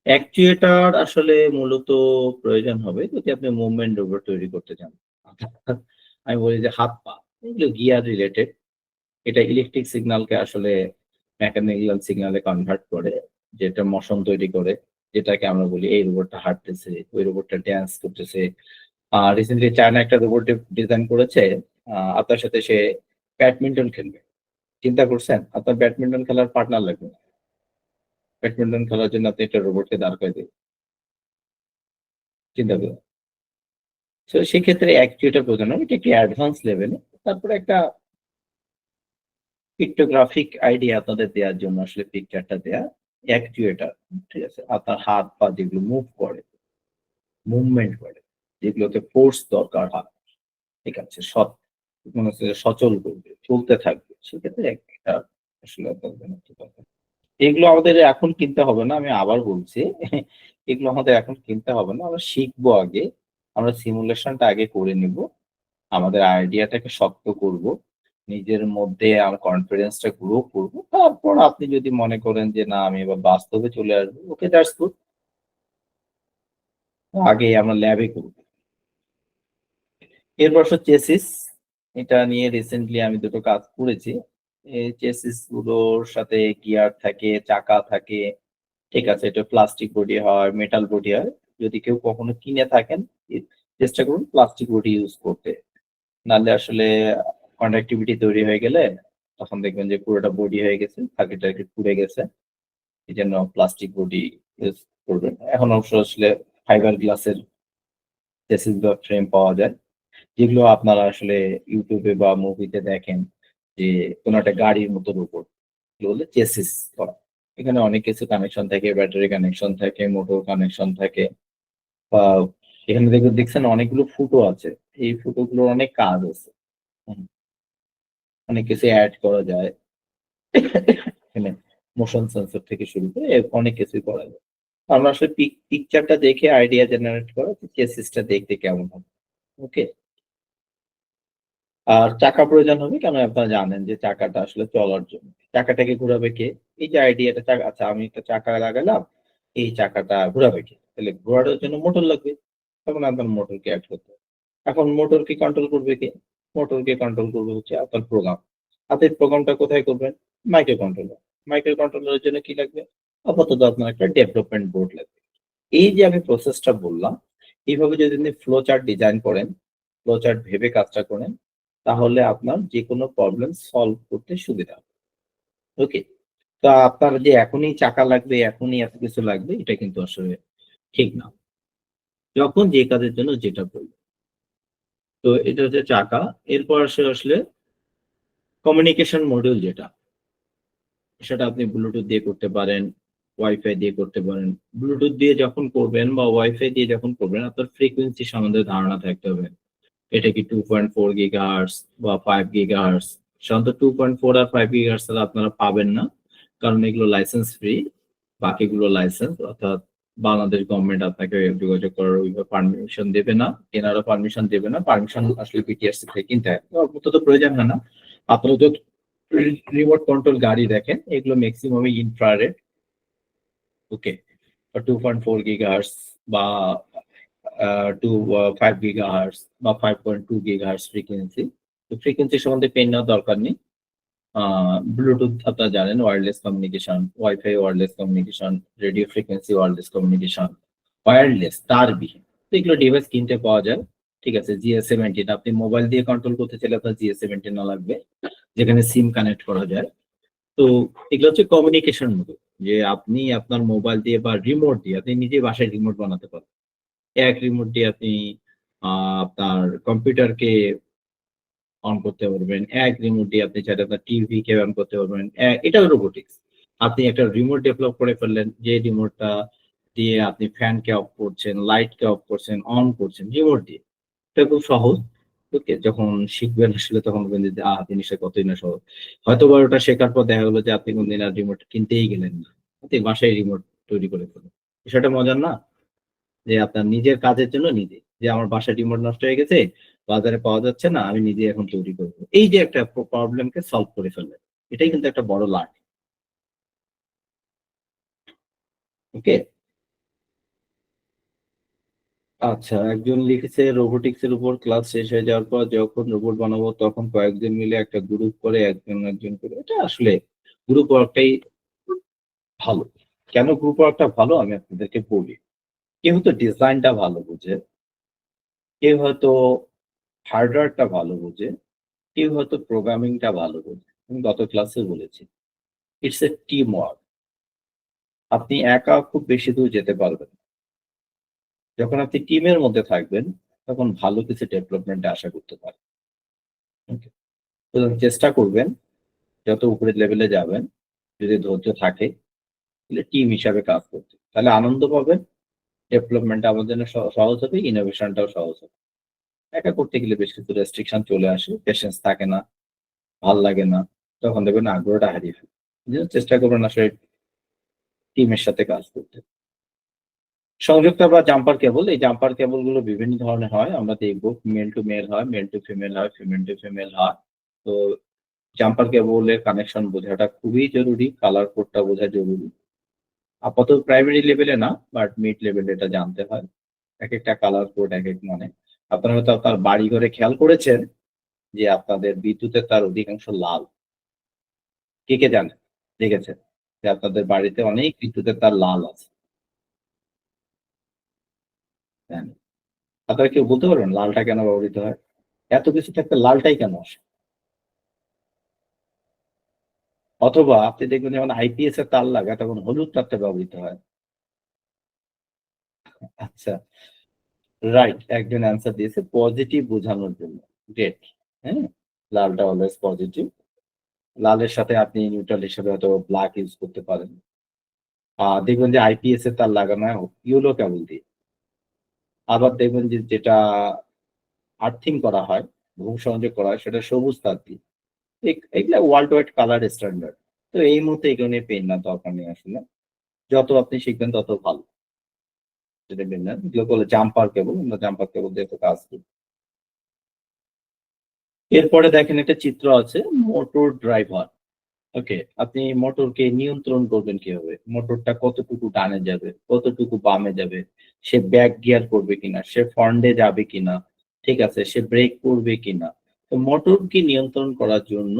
Speaker 2: অ্যাকচুয়েটর আসলে মূলত প্রয়োজন হবে যদি আপনি মুভমেন্ট রোবট তৈরি করতে চান। অর্থাৎ আমি বলি যে হাত পা, এগুলো গিয়ার রিলেটেড। এটা ইলেকট্রিক সিগন্যালকে আসলে মেকানিক্যাল সিগন্যালে কনভার্ট করে, যেটা মোশন তৈরি করে, যেটাকে আমরা বলি এই রোবটটা হাঁটতেছে, ওই রোবটটা ড্যান্স করতেছে। রিসেন্টলি চায়না একটা রোবট ডিজাইন করেছে, আপনার সাথে সে ব্যাডমিন্টন খেলবে। চিন্তা করছেন, আপনার ব্যাডমিন্টন খেলার পার্টনার লাগবে না। ব্যাডমিন্টন খেলার জন্য আপনি একটা রোবটকে দাঁড় করে দিন, চিন্তা করুন। তো সেক্ষেত্রে অ্যাকচুয়েটর প্রয়োজন হয়, এটা একটি অ্যাডভান্স লেভেলে। তারপরে একটা পিক্টোগ্রাফিক আইডিয়া আপনাদের দেওয়ার জন্য আসলে পিকচারটা দেয়া অ্যাকচুয়েটর, ঠিক আছে? আপনার হাত পা যেগুলো মুভ করে, মুভমেন্ট করে, যেগুলোতে ফোর্স দরকার হয়, ঠিক আছে, মনে হচ্ছে যে সচল করবে, চলতে থাকবে, সেক্ষেত্রে একটা আসলে আপনার জন্য একটু দরকার। এগুলো আমাদের এখন কিনতে হবে না, আমি আবার বলছি। এগুলো আমাদের এখন কিনতে হবে না, আমরা শিখবো আগে। আমরা সিমুলেশনটা আগে করে নিব, আমাদের আইডিয়াটাকে শক্ত করব, নিজের মধ্যে আমার কনফিডেন্সটা গ্রো করব। তারপর আপনি যদি মনে করেন যে না আমি এবার বাস্তবে চলে আসবো, ওকে, দ্যাটস গুড। আগে আমরা ল্যাবে করব। এরপর চেসিস, এটা নিয়ে রিসেন্টলি আমি দুটো কাজ করেছি। এই চেসিস গুলোর সাথে গিয়ার থাকে, চাকা থাকে, ঠিক আছে? এটা প্লাস্টিক বডি হয়, মেটাল বডি হয়। যদি কেউ কখনো কিনে থাকেন, চেষ্টা করুন প্লাস্টিক বডি ইউজ করতে। নাহলে আসলে কন্ডাক্টিভিটি তৈরি হয়ে গেলে তখন দেখবেন যে পুরোটা বডি হয়ে গেছে, ফাঁকিটা একটু পুড়ে গেছে। এই জন্য প্লাস্টিক বডি ইউজ করবেন। এখন অবশ্য আসলে ফাইবার গ্লাসের চেসিস বা ফ্রেম পাওয়া যায়, যেগুলো আপনারা আসলে ইউটিউবে বা মুভিতে দেখেন যে কোনো একটা গাড়ির মতো রোবট, বলে চেসিস করা। এখানে অনেক কিছু কানেকশন থাকে, ব্যাটারি কানেকশন থাকে, মোটর কানেকশন থাকে। বা এখানে দেখছেন অনেকগুলো ফুটো আছে, এই ফুটোগুলোর অনেক কাজ আছে। হুম, অনেক কিছু অ্যাড করা যায় এখানে, মোশন সেন্সর থেকে শুরু করে অনেক কিছুই করা যায়। আমরা আসলে পিকচারটা দেখে আইডিয়া জেনারেট করা, চেসিসটা দেখতে কেমন হবে। ওকে, আর চাকা প্রয়োজন হবে কেন? আপনারা জানেন যে চাকাটা আসলে চলার জন্য। চাকাটাকে ঘোরাবে কে? এই যে আইডিয়াটা চাকা, আচ্ছা আমি একটা চাকা লাগালাম, এই চাকাটা ঘোরাবে কে? তাহলে ঘোরানোর জন্য মোটর লাগবে। তখন আপনার মোটরকে এড করতে হবে। এখন মোটরকে কন্ট্রোল করবে কে? মোটরকে কন্ট্রোল করবে হচ্ছে আপনার প্রোগ্রাম। আপনি প্রোগ্রামটা কোথায় করবেন? Micro controller. মাইক্রো কন্ট্রোলারের জন্য কি লাগবে? আপাতত আপনার একটা ডেভেলপমেন্ট বোর্ড লাগবে। এই যে আমি প্রসেসটা বললাম, এইভাবে যদি আপনি ফ্লো চার্ট ডিজাইন করেন, ফ্লো চার্ট ভেবে কাজটা করেন, তাহলে আপনার যেকোনো প্রবলেম সলভ করতে সুবিধা হবে। ওকে? তো আপনার যে এখনই চাকা লাগবে, এখনই এত কিছু লাগবে, এটা কিন্তু আসলে ঠিক না। যখন যে কাজের জন্য যেটা প্রয়োজন। তো এটা হচ্ছে চাকা। এরপর আসলে কমিউনিকেশন মডিউল যেটা, সেটা আপনি ব্লুটুথ দিয়ে করতে পারেন, ওয়াইফাই দিয়ে করতে পারেন। ব্লুটুথ দিয়ে যখন করবেন বা ওয়াইফাই দিয়ে যখন করবেন, আপনার ফ্রিকোয়েন্সি সম্বন্ধে ধারণা থাকতে হবে। এটা কি 2.4 গিগাহার্টজ বা 5 গিগাহার্টজ? সাধারণত 2.4 আর 5 গিগাহার্টজ ছাড়া আপনারা পাবেন না। কারণ এগুলো লাইসেন্স ফ্রি। বাকিগুলো লাইসেন্স, অর্থাৎ বাংলাদেশ গভর্নমেন্ট আপনাকে যোগাযোগ করার ওইভাবে পারমিশন দেবে না। কেনারও পারমিশন দেবে না। পারমিশন আসলে বিটিআরসি থেকে কিনতে হয়। তো অন্তত প্রয়োজন হয় না। আপনারা তো রিমোট কন্ট্রোল গাড়ি দেখেন, এগুলো ম্যাক্সিমামই ইনফ্রারেড। ওকে? 2.4 গিগাহার্টজ বা টু 5 গিগাহার্টজ বা 5.2 গিগাহার্টজ ফ্রিকোয়েন্সি। তো ফ্রিকোয়েন্সি সম্বন্ধে পেন নেওয়ার দরকার নেই। ব্লুটুথ আপনারা জানেন, wireless communication, wifi wireless communication, radio frequency wireless communication, wireless তারবিহীন। তো এগুলো ডিভাইস কিনতে পাওয়া যায়। ঠিক আছে? জিএস17 আপনি মোবাইল দিয়ে কন্ট্রোল করতে চাইলে আপনার জিএস17 লাগবে, যেখানে সিম কানেক্ট করা যায়। তো এগুলো হচ্ছে কমিউনিকেশন মডেল, যে আপনি আপনার মোবাইল দিয়ে বা রিমোট দিয়ে আপনি নিজে বাসায় রিমোট বানাতে পারেন। এক রিমোট দিয়ে আপনি আপনার কম্পিউটারকে অন করতে পারবেন। এক রিমোট দিয়ে আপনি চাইলে আপনার টিভি কে অন করতে পারবেন। এটাও রোবোটিক্স। আপনি একটা রিমোট ডেভেলপ করে ফেললেন, যে রিমোটটা দিয়ে আপনি ফ্যানকে অফ করছেন, লাইটকে অফ করছেন, অন করছেন রিমোট দিয়ে। এটা খুব সহজ। ওকে? যখন শিখবেন আসলে তখন বলবেন যে, জিনিসটা কতই না সহজ। হয়তোবা ওটা শেখার পর দেখা গেল যে আপনি কোনদিন আর রিমোট কিনতেই গেলেন না। আপনি বাসায় রিমোট তৈরি করে ফেলুন। বিষয়টা মজার না? যে আপনার নিজের কাজের জন্য নিজে। যে আমার বাসায় রিমোট নষ্ট হয়ে গেছে, বাজারে পাওয়া যাচ্ছে না, আমি নিজে এখন তৈরি করব। এই যে একটা প্রবলেমকে সলভ করে ফেললেন। এটাই কিন্তু একটা বড় লার্ন। ওকে? আচ্ছা, একজন লিখেছে রোবোটিক্স এর উপর ক্লাস শেষ হয়ে যাওয়ার পর যখন রোবট বানাবো তখন কয়েকজন মিলে একটা গ্রুপ করে একজন একজন করে। এটা আসলে গ্রুপ ওয়ার্কটাই ভালো। কেন গ্রুপ ওয়ার্কটা ভালো আমি আপনাদেরকে বলি। কেউ হয়তো ডিজাইনটা ভালো বোঝে, কেউ হয়তো হার্ডওয়্যারটা ভালো বোঝে, কেউ হয়তো প্রোগ্রামিংটা ভালো বোঝে। আমি গত ক্লাসে বলেছি। It's a team work. আপনি একা খুব বেশি দূর যেতে পারবেন না। যখন আপনি টিমের মধ্যে থাকবেন, তখন ভালো কিছু ডেভেলপমেন্ট আশা করতে পারেন। ওকে? সুতরাং চেষ্টা করবেন যত উপরের লেভেলে যাবেন, যদি ধৈর্য থাকে, তাহলে টিম হিসাবে কাজ করতে। তাহলে আনন্দ পাবেন, ডেভেলপমেন্টটা আমাদের জন্য সহজ হবে, ইনোভেশনটাও সহজ হবে। একা করতে গেলে বেশ কিছু রেস্ট্রিকশন চলে আসে, পেশেন্স থাকে না, ভাল লাগে না। তখন দেখবেন আগ্রহটা হারিয়ে ফেলে। এজন্য চেষ্টা করবেন আসলে টিমের সাথে কাজ করতে। সংযুক্ত বা জাম্পার কেবল, এই জাম্পার কেবল গুলো বিভিন্ন ধরনের হয়, আমরা দেখবো। মেল টু মেল হয়, মেল টু ফিমেল হয়, ফিমেল টু ফিমেল হয়। তো জাম্পার কেবলের কানেকশন বোঝাটা খুবই জরুরি, কালার কোডটা বোঝা জরুরি। আপাতত প্রাইমারি লেভেলে না, বাট মিড লেভেলে এটা জানতে হয়। একেকটা কালার কোড একেক মানে। আপনারা হয়তো আপনার বাড়ি ঘরে খেয়াল করেছেন যে আপনাদের বিদ্যুতের তার অধিকাংশ লাল। কে জানেন? দেখেছেন যে আপনাদের বাড়িতে অনেক বিদ্যুতের তার লাল আছে। হ্যাঁ। আপনারা কেউ বলতে পারবেন লালটা কেন ব্যবহৃত হয়? এত কিছু থাকতে লালটাই কেন আসে? অথবা আপনি দেখবেন যখন আইপিএস এর তার লাগায় তখন হলুদ তারটা ব্যবহৃত হয়। আচ্ছা, রাইট, একজন অ্যান্সার দিয়েছে পজিটিভ বোঝানোর জন্য। গ্রেট। হ্যাঁ? লালটা অলওয়েজ পজিটিভ। লালের সাথে আপনি নিউট্রাল হিসেবে হয়তো ব্লাক ইউজ করতে পারেন। দেখবেন যে আইপিএস এর তার লাগানো হয় ইয়েলো কেবল দিয়ে। আবার দেখবেন যে যেটা আর্থিং করা হয়, ঘুম সংযোগ করা হয় সেটা সবুজ তার দিয়ে। এগুলা ওয়ার্ল্ড ওয়াইড কালার স্ট্যান্ডার্ড। তো এই মুহূর্তে এগুলো নিয়ে পেন না, দরকার নেই আসলে। যত আপনি শিখবেন তত ভালো। যেটা বললেন, এগুলো বলে জাম্পার কেবল, আমরা জাম্পার কেবল দিয়ে তো কাজ করি। এরপরে দেখেন একটা চিত্র আছে মোটর ড্রাইভার। ওকে, আপনি মোটরকে নিয়ন্ত্রণ করবেন কিভাবে, মোটরটা কতটুকু ডানে যাবে, কতটুকু বামে যাবে, সে ব্যাক গিয়ার করবে কিনা, সে ফ্রন্টে যাবে কিনা, ঠিক আছে, সে ব্রেক করবে কিনা। তো মোটরকে নিয়ন্ত্রণ করার জন্য,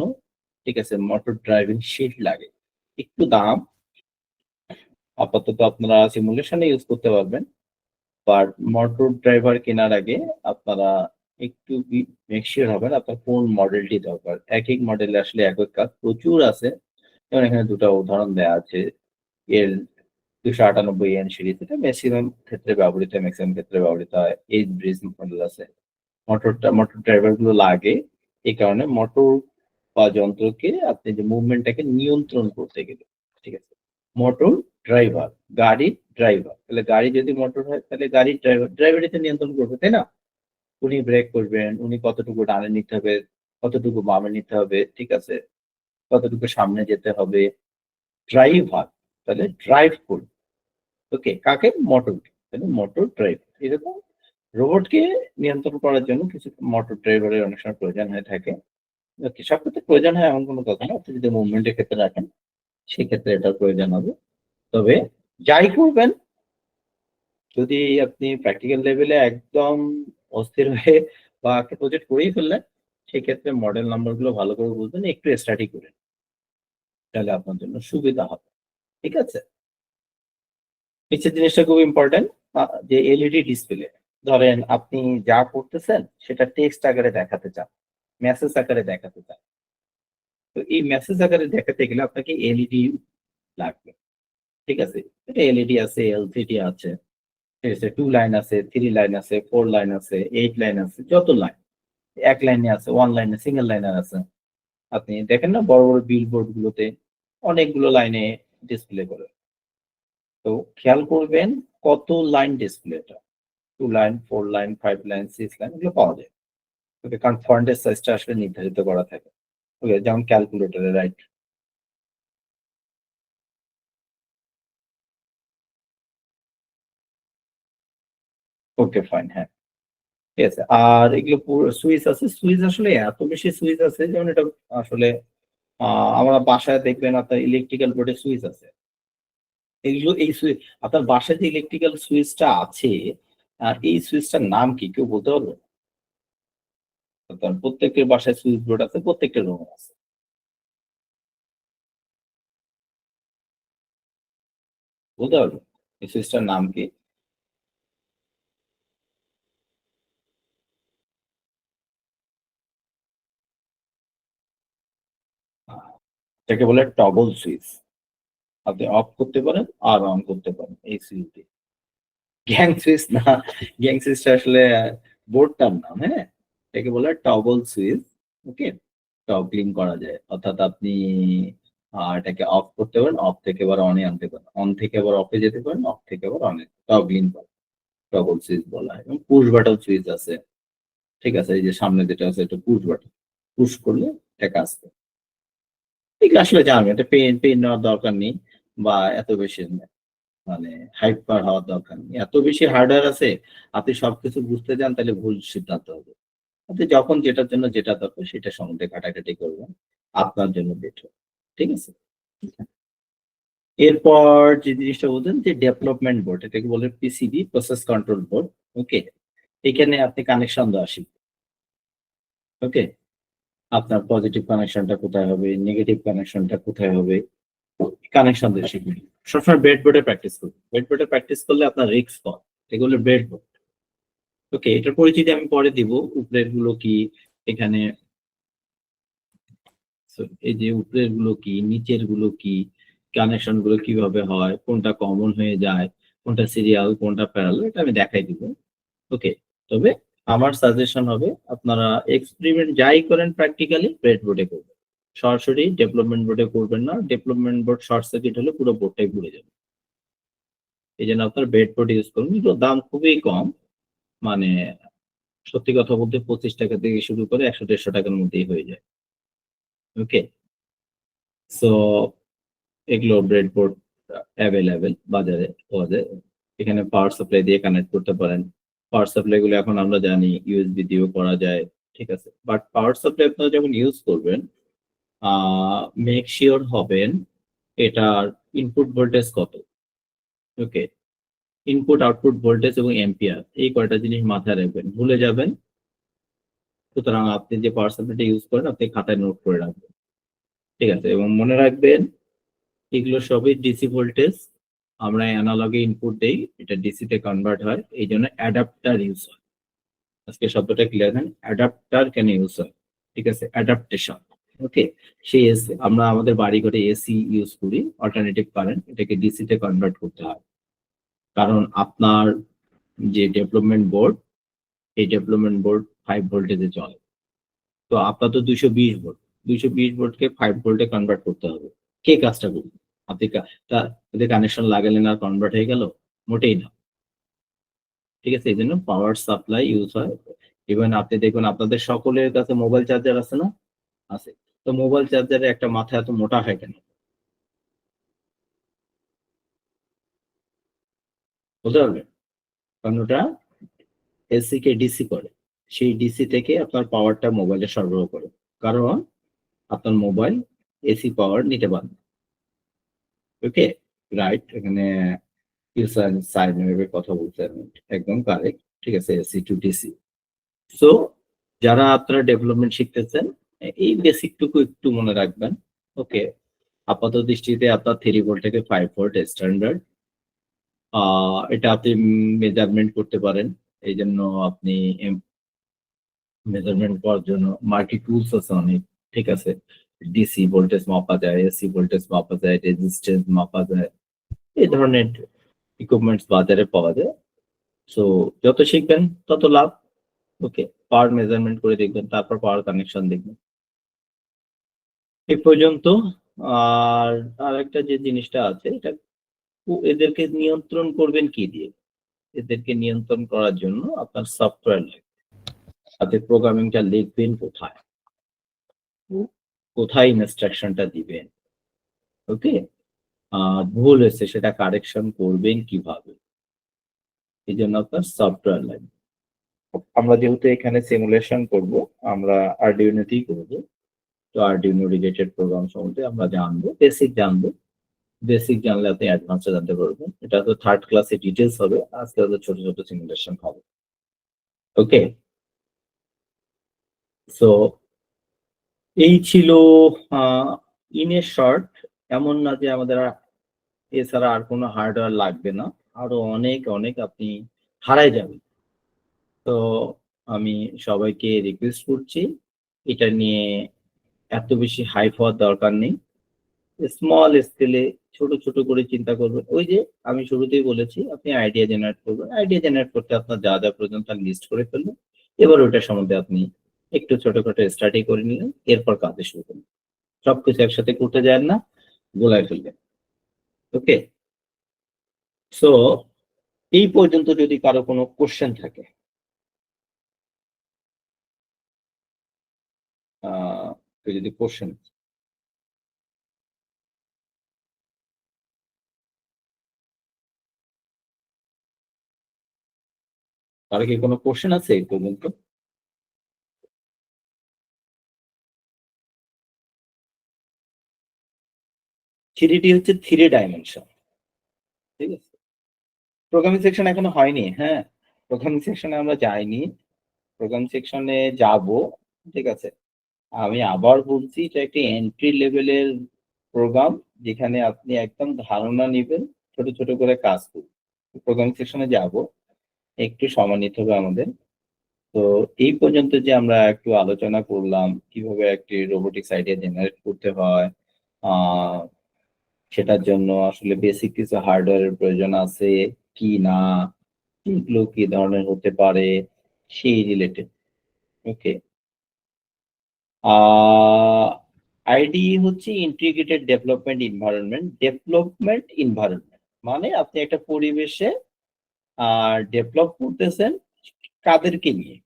Speaker 2: ঠিক আছে, মোটর ড্রাইভিং শিট লাগে। একটু দাম, আপাতত আপনারা সিমুলেশনে ইউজ করতে পারবেন, বাট মোটর ড্রাইভার কেনার আগে আপনারা একটু মেক শিওর হবেন আপনার কোন মডেলটি দরকার। এক এক মডেলে আসলে এক এক কাজ প্রচুর আছে। যেমন এখানে দুটো উদাহরণ দেওয়া আছে, এর 298 এন সিরিজ, এটা ম্যাক্সিমাম ক্ষেত্রে ব্যবহৃত হয়, ম্যাক্সিমাম ক্ষেত্রে ব্যবহৃত হয়। এইচ ব্রিজ মডেল আছে। মোটর ড্রাইভার গুলো লাগে এই কারণে, মোটর বা যন্ত্রকে আপনি যে মুভমেন্টটাকে নিয়ন্ত্রণ করতে গেলে, ঠিক আছে। মোটর ড্রাইভার, গাড়ির ড্রাইভার, তাহলে গাড়ি যদি মোটর হয় তাহলে গাড়ির ড্রাইভারই তো নিয়ন্ত্রণ করবে, তাই না? উনি ব্রেক করবেন, উনি কতটুকু ডানে নিতে হবে, কতটুকু বামে নিতে হবে, ঠিক আছে, কতটুকু সামনে যেতে হবে। ড্রাইভার তাহলে ড্রাইভ করবে, ওকে, কাকে? মোটরকে, তাহলে মোটর ড্রাইভার। এরকম রোবটকে নিয়ন্ত্রণ করার জন্য কিছু মোটর ড্রাইভারের অনেক সময় প্রয়োজন হয়ে থাকে। ওকে, সব ক্ষেত্রে প্রয়োজন হয় এমন কোনো কথা না, আপনি যদি মুভমেন্টের ক্ষেত্রে রাখেন সেক্ষেত্রে এটার প্রয়োজন হবে। তবে যাই করবেন, যদি আপনি প্র্যাকটিক্যাল লেভেলে একদম অস্থির হয়ে বা একটা প্রজেক্ট করেই ফেললেন, সেক্ষেত্রে মডেল নাম্বার গুলো ভালো করে বুঝবেন, একটু স্টাডি করেন, তাহলে আপনার জন্য সুবিধা হবে। ঠিক আছে, নিচের জিনিসটা খুব ইম্পর্টেন্ট, যে এলইডি ডিসপ্লে। ধরেন আপনি যা করতেছেন সেটা টেক্সট আকারে দেখাতে চান, মেসেজ আকারে দেখাতে চান। তো এই মেসেজ আকারে দেখাতে গেলে আপনাকে এলইডি লাগবে, ঠিক আছে। এটা এলইডি আছে, এলসিডি আছে, ঠিক আছে, 2 লাইন আছে, 3 লাইন আছে, 4 লাইন আছে, 8 লাইন আছে, যত লাইন, এক লাইনে আছে, 1 লাইনে, সিঙ্গেল লাইনার আছে। আপনি দেখেন না বড় বড় বিলবোর্ড গুলোতে অনেকগুলো লাইনে ডিসপ্লে করে। তো খেয়াল করবেন কত লাইন ডিসপ্লেটা, 2 লাইন, 4 লাইন, 5 লাইন, 6 লাইন, এগুলো পাওয়া যায়। ওকে, কারণ ফন্টের সাইজটা আসলে নির্ধারিত করা থাকে। ওকে, যেমন ক্যালকুলেটরে, রাইট? ওকে, ফাইন, হ্যাঁ, ঠিক আছে। আর এগুলো পুরো সুইচ আছে, সুইচ আসলে এত বেশি সুইচ আছে, যেমন এটা আসলে আমরা বাসায় দেখবেন আপনার ইলেকট্রিক্যাল বোর্ডে সুইচ আছে। এগুলো, এই সুইচ, আপনার বাসায় যে ইলেকট্রিক্যাল সুইচটা আছে, এই সুইচটার নাম কি কেউ বলতে পারবে? কারণ প্রত্যেকের বাসায় সুইচ বোর্ড আছে, প্রত্যেকটা রুমে আছে। বলতে পারবে এই সুইচটার নাম কি? এটাকে বলে টগল সুইচ। আপনি অফ করতে পারেন আর অন করতে পারেন এই সুইচ দিয়ে। গ্যাং সুইচ না, গ্যাং সুইচটা আসলে বোর্ডটার নাম, হ্যাঁ। এটাকে বলে টগল সুইচ। ওকে, টগলিং করা যায়, অর্থাৎ আপনি এটাকে অফ করতে পারেন, অফ থেকে আবার অনে আনতে পারেন, অন থেকে আবার অফে যেতে পারেন, অফ থেকে আবার অনে, টগলিং করা, টগল সুইচ বলা হয়। এবং পুশ বাটন সুইচ আছে, ঠিক আছে, এই যে সামনে যেটা আছে এটা পুশ বাটন, পুশ করলে এটা কাজ করে। এগুলো আসলে জানবেন, এটা পেন পেন নেওয়ার দরকার নেই, বা এত বেশি মানে হাইপার হওয়ার দরকার নেই, এত বেশি হার্ডওয়্যার আছে। আপনি সবকিছু বুঝতে যান তাহলে ভুল সিদ্ধান্ত হবে। আপনি যখন যেটার জন্য যেটা দরকার সেটা সম্বন্ধে ঘাটাঘাটি করবেন, আপনার জন্য বেটার। ঠিক আছে, এরপর যে জিনিসটা বলছেন যে ডেভেলপমেন্ট বোর্ড, এটাকে বলে পিসিবি, প্রসেস কন্ট্রোল বোর্ড। ওকে, এখানে আপনি কানেকশন দেওয়া শিখবেন। ওকে, আপনার পজিটিভ কানেকশনটা কোথায় হবে, নেগেটিভ কানেকশনটা কোথায় হবে, কানেকশন দিয়ে শিখবেন। সবসময় ব্রেড বোর্ডে প্র্যাকটিস করবেন, ব্রেড বোর্ডে প্র্যাকটিস করলে আপনার রিস্ক কম। এগুলো ব্রেড বোর্ড। ওকে, এটার পরিচিতি আমি পরে দিব। উপরের গুলো কি, এখানে এই যে উপরের গুলো কি, নিচের গুলো কি, কানেকশন গুলো কিভাবে হয়, কোনটা কমন হয়ে যায়, কোনটা সিরিয়াল, কোনটা প্যারালাল, এটা আমি দেখাই দিব। ওকে, তবে আমার সাজেশন হবে আপনারা এক্সপেরিমেন্ট যাই করেন প্র্যাকটিক্যালি ব্রেড বোর্ডে করবেন, সরাসরি ডেভেলপমেন্ট বোর্ডে করবেন না। ডেভেলপমেন্ট বোর্ড শর্ট সার্কিট হলে পুরো বোর্ডটাই ঘুরে যাবে। এই জন্য আপনার ব্রেড বোর্ড ইউজ করুন, এগুলোর দাম খুবই কম, মানে সত্যি কথা বলতে 25 টাকা থেকে শুরু করে 100-150 টাকার মধ্যেই হয়ে যায়। ওকে, সো এগুলো ব্রেডবোর্ড অ্যাভেলেবেল বাজারে পাওয়া যায়। এখানে পাওয়ার সাপ্লাই দিয়ে কানেক্ট করতে পারেন। পাওয়ার সাপ্লাই গুলো এখন আমরা জানি ইউএসবি দিয়েও করা যায়, ঠিক আছে, বাট পাওয়ার সাপ্লাই আপনারা যখন ইউজ করবেন মেক শিওর হবেন এটার ইনপুট ভোল্টেজ কত। ওকে, ইনপুট আউটপুট ভোল্টেজ এবং এম্পিয়ার এই কয়টা জিনিস মাথায় রাখবেন, ভুলে যাবেন। সুতরাং আপনি যে পাওয়ার সাপ্লাইটা ইউজ করেন আপনি খাতায় নোট করে রাখবেন, ঠিক আছে। এবং মনে রাখবেন এগুলো সবই ডিসি ভোল্টেজ, আমরা অ্যানালগে ইনপুট দেই, এটা ডিসি তে কনভার্ট হয়, এই জন্য অ্যাডাপ্টার ইউজ হয়। আজকে শব্দটা ক্লিয়ার দেন, অ্যাডাপ্টার কেন ইউজ হয়, ঠিক আছে, অ্যাডাপ্টেশন। ওকে, সেই এসি আমরা আমাদের বাড়ি ঘরে এসি ইউজ করি, অল্টারনেটিভ কারেন্ট, এটাকে ডিসি তে কনভার্ট করতে হয়। কারণ আপনার যে ডেভেলপমেন্ট বোর্ড, এই ডেভেলপমেন্ট বোর্ড 5 ভোল্টেজে চলে, তো আপনার তো 220 ভোল্ট, 220 ভোল্টকে 5 ভোল্টে কনভার্ট করতে হবে। কে কাজটা করবে? আপনি এদের কানেকশন লাগালেন আর কনভার্ট হয়ে গেল? মোটেই না, ঠিক আছে। এই জন্য পাওয়ার সাপ্লাই ইউজ হয়। ইভেন আপনি দেখুন আপনাদের সকলের কাছে মোবাইল চার্জার আছে না? আছে। তো মোবাইল চার্জারের একটা মাথা এত মোটা হয় কেন? বুঝতে পারবেন? কারণ ওটা এসি কে ডিসি করে, সেই ডিসি থেকে আপনার পাওয়ারটা মোবাইলে সরবরাহ করে, কারণ আপনার মোবাইল এসি পাওয়ার নিতে পারে না। ওকে, রাইট, এখানে সাইন ওয়েভের কথা বলছেন, একদম কারেক্ট, ঠিক আছে, এসি টু ডিসি। সো যারা আপনারা ডেভেলপমেন্ট শিখতেছেন এই বেসিকটুকু একটু মনে রাখবেন। ওকে, আপাত দৃষ্টিতে আপনার 3 ভোল্ট থেকে 5 ভোল্ট স্ট্যান্ডার্ড, এটা আপনি মেজারমেন্ট করতে পারেন। এই জন্য আপনি মেজারমেন্ট করার জন্য মাল্টি টুলস আছে অনেক, ঠিক আছে। ডিসি ভোল্টেজ মাপা যায়, এসি ভোল্টেজ মাপা যায়, রেজিস্ট্যান্স মাপা যায়, এই ধরনের ইকুইপমেন্টস বাজারে পাওয়া যায়। সো যত শিখবেন তত লাভ। ওকে, পাওয়ার মেজারমেন্ট করে দেখবেন, তারপর পাওয়ার কানেকশন দেখবেন। এই পর্যন্ত। আর আরেকটা যে জিনিসটা আছে, এটা এদেরকে নিয়ন্ত্রণ করবেন কি দিয়ে? এদেরকে নিয়ন্ত্রণ করার জন্য আপনার সফটওয়্যার লাগবে। আপনি প্রোগ্রামিংটা লিখবেন কোথায়, কোথায় ইনস্ট্রাকশনটা দিবেন, ওকে, ভুল হয়েছে সেটা কারেকশন করবেন কিভাবে, এই জন্য আপনার সফটওয়্যার লাগবে। আমরা যেহেতু এখানে সিমুলেশন করব, আমরা আরডিউইনোতেই করব, তো আরডিউইনো রিলেটেড প্রোগ্রাম সম্বন্ধে আমরা জানবো, বেসিক জানবো। বেসিক জানলে আপনি অ্যাডভান্সে জানতে পারবেন। এটা তো থার্ড ক্লাসে ডিটেলস হবে, আজকে হয়তো ছোট ছোট সিমুলেশন হবে। ওকে, সো এই ছিল ইন শর্ট। এমন না যে আমাদের এছাড়া আর কোনো হার্ডওয়্যার লাগবে না, আরো অনেক অনেক আপনি হারাই যাবেন। তো আমি সবাইকে রিকোয়েস্ট করছি এটা নিয়ে এত বেশি হাইপ হওয়ার দরকার নেই, স্মল স্কেলে ছোট ছোট করে চিন্তা করবেন। ওই যে আমি শুরুতেই বলেছি আপনি আইডিয়া জেনারেট করবেন, আইডিয়া জেনারেট করতে আপনার যা যা প্রয়োজন তার লিস্ট করে ফেলবেন, এবার ওইটা সম্বন্ধে আপনি একটু ছোটখাটো স্টাডি করে নিলেন, এরপর কাজে শুরু করবেন। সবকিছু একসাথে করতে যান না, গোলায় ফেলবেন। ওকে, সো এই পর্যন্ত যদি কারো কোনো কোশ্চেন থাকে, যদি কোশ্চেন, কারো কি কোনো কোশ্চেন আছে এই পর্যন্ত? থ্রি হচ্ছে 3 ডাইমেনশন, ঠিক আছে। প্রোগ্রামিং সেকশন এখনো হয়নি, হ্যাঁ, প্রোগ্রামিং সেকশনে আমরা যাইনি, প্রোগ্রাম সেকশনে যাব, ঠিক আছে। আমি আবার বলছি এটা একটি এন্ট্রি লেভেলের প্রোগ্রাম, যেখানে আপনি একদম ধারণা নেবেন, ছোট ছোট করে কাজ করুন। প্রোগ্রামিং সেকশনে যাব, একটু সময় নিতে হবে আমাদের। তো এই পর্যন্ত যে আমরা একটু আলোচনা করলাম কিভাবে একটি রোবোটিক্স আইডিয়া জেনারেট করতে হয়, সেটার জন্য আসলে বেসিক কিছু হার্ডওয়্যারের প্রয়োজন আছে কি না, এগুলো কি ধরনের হতে পারে, সেই রিলেটেড। ওকে, আইডি হচ্ছে ইন্টিগ্রেটেড ডেভেলপমেন্ট ইনভায়রনমেন্ট, মানে আপনি একটা পরিবেশে ডেভেলপ করতেছেন, কাদেরকে নিয়ে,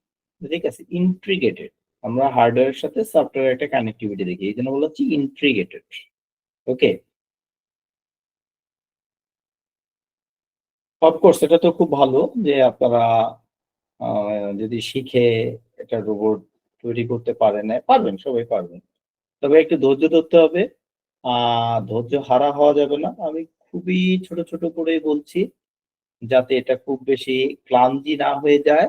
Speaker 2: ঠিক আছে, ইন্টিগ্রেটেড। আমরা হার্ডওয়্যারের সাথে সফটওয়্যার একটা কানেক্টিভিটি দেখি, এই জন্য বলা হচ্ছে ইন্টিগ্রেটেড। ওকে, অফকোর্স এটা তো খুব ভালো যে আপনারা যদি শিখে একটা রোবট তৈরি করতে পারে নাই, পারবেন, সবাই পারবেন। তবে একটু ধৈর্য ধরতে হবে। ধৈর্য হারা হওয়া যাবে না। আমি খুবই ছোট, ছোট করেই বলছি যাতে এটা খুব বেশি ক্লামজি না হয়ে যায়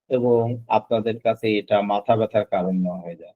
Speaker 2: এবং আপনাদের কাছে এটা মাথা ব্যথার কারণ না হয়ে যায়।